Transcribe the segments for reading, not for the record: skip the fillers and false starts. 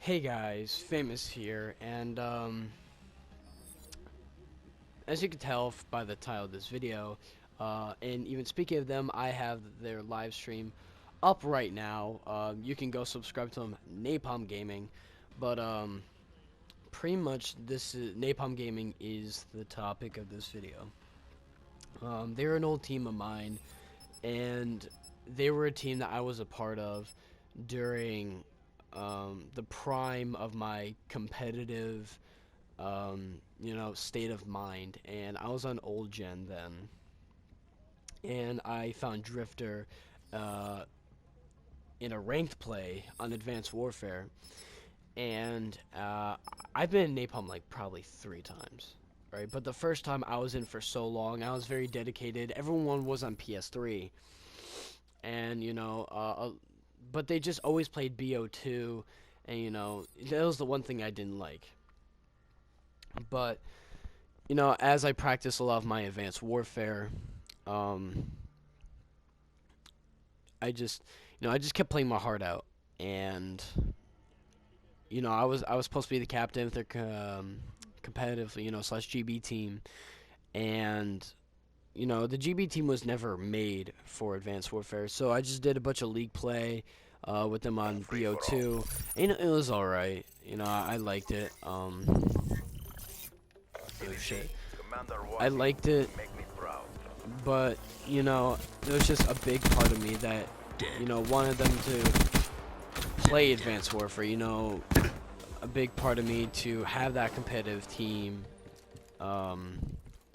Hey guys, Famous here, and as you can tell by the title of this video, and even speaking of them, I have their live stream up right now. You can go subscribe to them, Napalm Gaming, but pretty much this is, Napalm Gaming is the topic of this video. They're an old team of mine, and they were a team that I was a part of during the prime of my competitive state of mind, and I was on old gen then, and I found Drifter uh, in a ranked play on Advanced Warfare, and I've been in Napalm like probably 3 times, right? But the first time I was in for so long, I was very dedicated. Everyone was on PS3, and but they just always played BO2, and that was the one thing I didn't like. But as I practice a lot of my Advanced Warfare, um, I just kept playing my heart out, and I was supposed to be the captain of their competitive, slash GB team, and the GB team was never made for Advanced Warfare, so I just did a bunch of league play with them on BO2, and it was all right. I liked it. Oh shit. I liked it, but there was just a big part of me that wanted them to play Advanced Warfare. A big part of me to have that competitive team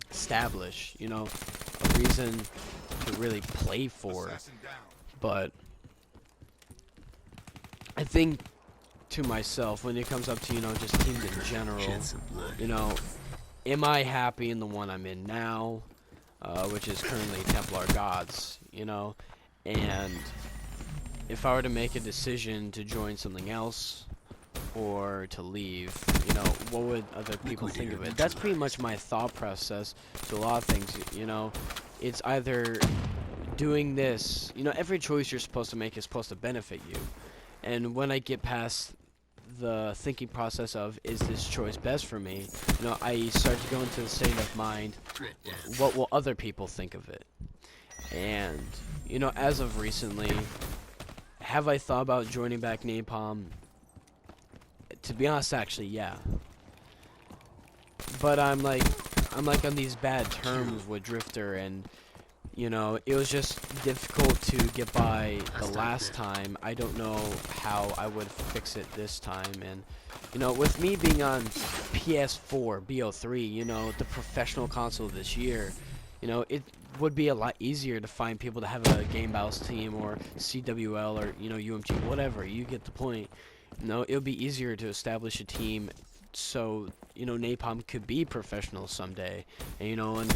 establish. A reason to really play for. But I think to myself, when it comes up to just teams in general, am I happy in the one I'm in now, which is currently Templar Gods, and if I were to make a decision to join something else or to leave, what would other people think of it? That's pretty much my thought process to a lot of things, it's either doing this, every choice you're supposed to make is supposed to benefit you, and when I get past the thinking process of, is this choice best for me, I start to go into the state of mind, what will other people think of it? And as of recently, have I thought about joining back Napalm? To be honest, actually, yeah. But I'm like on these bad terms with Drifter, and it was just difficult to get by the last time. I don't know how I would fix it this time, and with me being on PS4 BO3, the professional console this year, it would be a lot easier to find people to have a Game Battles team or CWL or UMG, whatever. You get the point. It would be easier to establish a team so Napalm could be professional someday, and and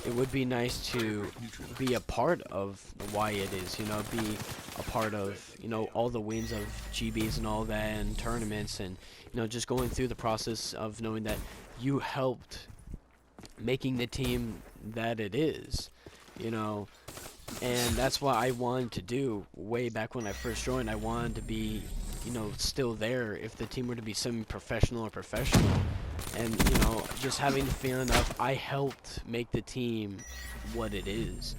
it would be nice to be a part of why it is, be a part of, all the wins of GBs and all that, and tournaments, and, just going through the process of knowing that you helped making the team that it is, and that's what I wanted to do way back when I first joined. I wanted to be, still there if the team were to be semi-professional or professional. And, just having the feeling of I helped make the team what it is.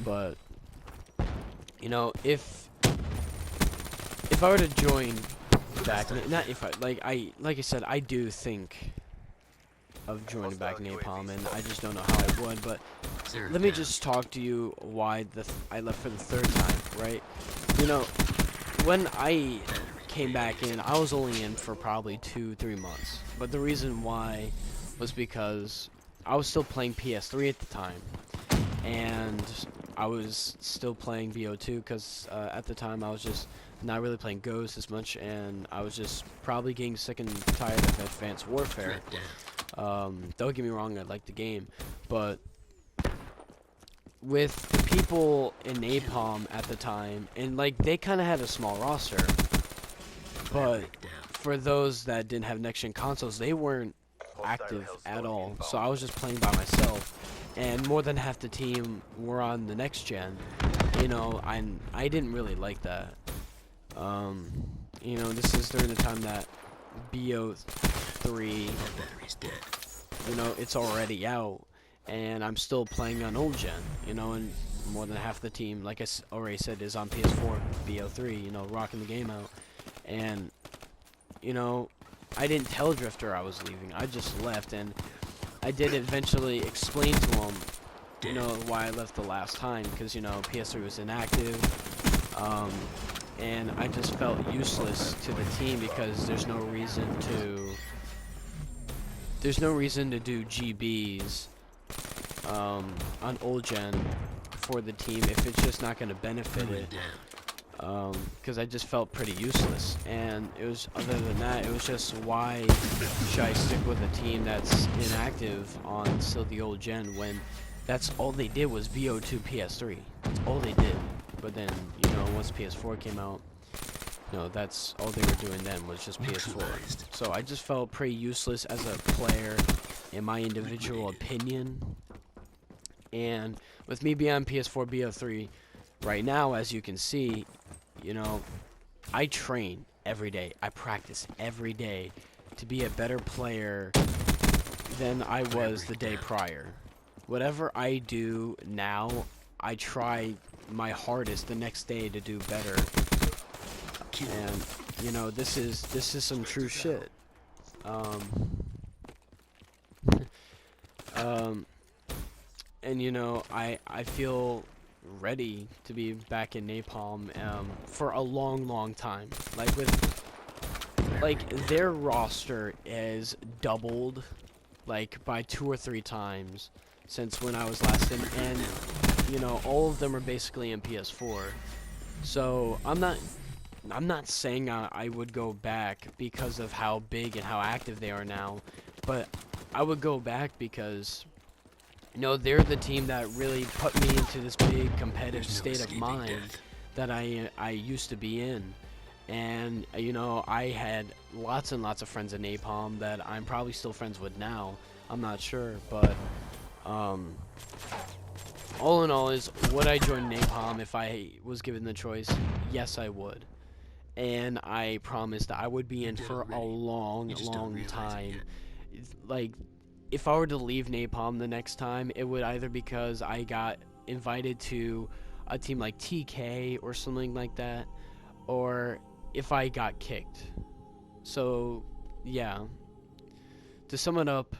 But, if I were to join back, not if I, like I said, I do think of joining back Napalm, and I just don't know how I would. But let me just talk to you why I left for the 3rd time, right? When I came back in, I was only in for probably 2-3 months, but the reason why was because I was still playing PS3 at the time, and I was still playing BO2 because at the time I was just not really playing Ghost as much, and I was just probably getting sick and tired of Advanced Warfare. Don't get me wrong, I like the game, but with the people in Napalm at the time, and they kind of had a small roster, but for those that didn't have next-gen consoles, they weren't active at all, so I was just playing by myself, and more than half the team were on the next-gen. I didn't really like that. You know, this is during the time that BO3, you know, it's already out, and I'm still playing on old gen, you know, and more than half the team, like I already said, is on PS4, BO3, you know, rocking the game out. And, you know, I didn't tell Drifter I was leaving, I just left, and I did eventually explain to him, you know, why I left the last time, because, you know, PS3 was inactive, and I just felt useless to the team because there's no reason to do GBs on old gen for the team if it's just not going to benefit it. Because I just felt pretty useless, and it was, other than that, it was just, why should I stick with a team that's inactive on still the old gen when that's all they did was BO2 PS3. That's all they did. But then, you know, once PS4 came out, you know, that's all they were doing then was just PS4. So I just felt pretty useless as a player, in my individual opinion. And with me being on PS4 BO3 right now, as you can see, you know, I train every day. I practice every day to be a better player than I was the day prior. Whatever I do now, I try my hardest the next day to do better. And, you know, this is some true shit. And you know, I feel ready to be back in Napalm for a long time. Like their roster is doubled like by 2 or 3 times since when I was last in, and you know, all of them are basically in PS4. So I'm not saying I would go back because of how big and how active they are now, but I would go back because, you know, they're the team that really put me into this big competitive state of mind that I used to be in. And, you know, I had lots and lots of friends in Napalm that I'm probably still friends with now. I'm not sure, but, all in all, is, would I join Napalm if I was given the choice? Yes, I would. And I promised that I would be in for a long time. Like, if I were to leave Napalm the next time, it would either because I got invited to a team like TK or something like that, or if I got kicked. So, yeah. To sum it up,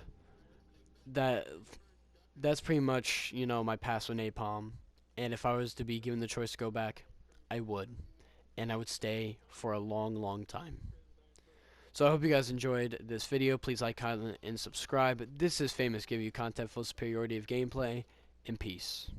that's pretty much, you know, my past with Napalm. And if I was to be given the choice to go back, I would. And I would stay for a long time. So I hope you guys enjoyed this video. Please like, comment, and subscribe. This is Famous, giving you content full superiority of gameplay, and peace.